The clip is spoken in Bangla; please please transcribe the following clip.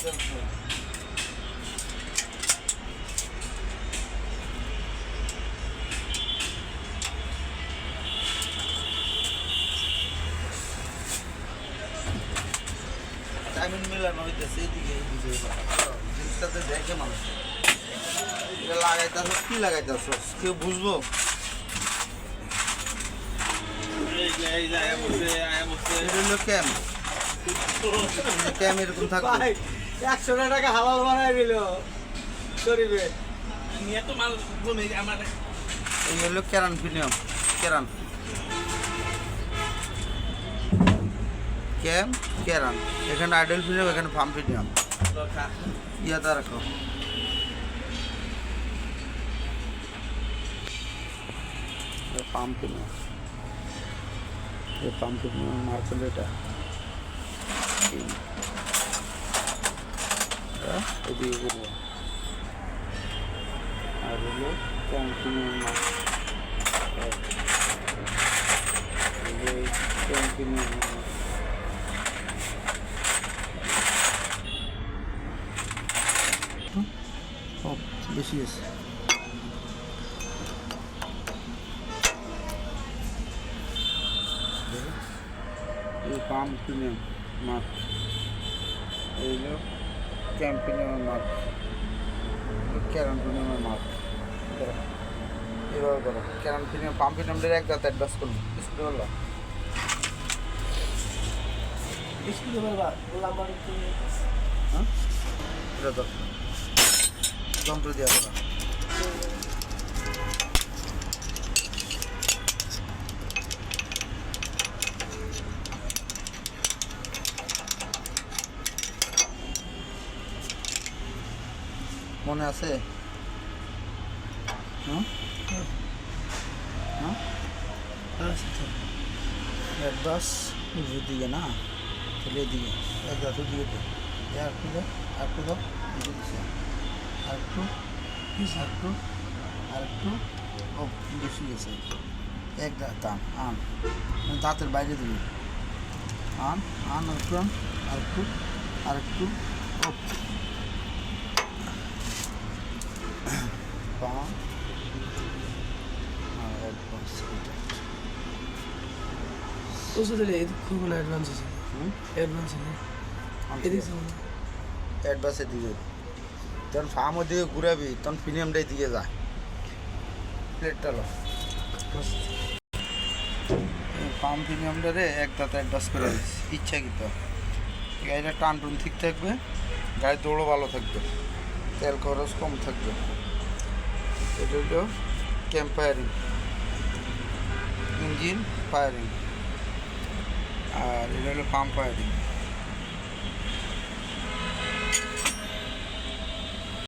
টাইমিং মিলানো হইতেছে এদিকে জিনিসটাতে দেখে মানুষ লাগাইতেছ কি লাগাইতেছ কেউ বুঝবো ক্যাম এরকম থাকবে 100 টাকা হালাল বানাই দিল শরীফে নিয়ে তো মাল জমে আমার এই হলো কেরান প্রিমিয়াম কেরান ক্যাম কেরান এখানে আইডল প্রিমিয়াম এখানে ফার্ম প্রিমিয়াম ইয়াদা রাখো ফার্ম প্রিমিয়াম এই ফার্ম প্রিমিয়াম মার্কেট এটা এদিকে করবো আর হলো ক্যাম প্রিমিয়াম ক্যাম প্রিমিয়াম বেশি আছে এই পাম প্রিমিয়াম মার্ক এইগুলো ক্যাম্প প্রিমিয়াম মার্ক ক্যারন প্রিমিয়ামের মার্ক এভাবে করো ক্যারন প্রিমিয়াম পাম প্রিমিয়ামদের এক দাঁত অ্যাডভান্স করুন স্কুলে বললো হ্যাঁ এটা তো যন্ত্র দেওয়া করা মনে আছে হ্যাঁ হ্যাঁ অ্যাডভান্স দিকে না তাহলে দিকে এক দাঁত দিয়ে দে একটু দাও একটু দাও দিয়ে দিচ্ছে আরেকটু আরেকটু আরেকটু ও বেশি গেছে এক দাঁত আন দাঁতের বাইরে দিবি আন আন আরেকটু আন আরেকটু আরেকটু ও পাম আর অ্যাডভান্স খুব অ্যাডভান্স আছে অ্যাডভান্স অ্যাডভান্সের দিকে যখন ফার্মের দিকে ঘুরাবি তখন প্রিমিয়ামটাই দিকে যায় প্লেটটা লো ফার্ম প্রিমিয়ামটারে এক দাঁতে অ্যাডভান্স করে দিচ্ছি ইচ্ছাকৃত গাড়িটা টান টুন ঠিক থাকবে গাড়ি দৌড়ও ভালো থাকবে তেল খরচ কম থাকবে এটা হলো ক্যাম্প ফায়ারিং ইঞ্জিন ফায়ারিং আর এটা হলো পাম্প ফায়ারিং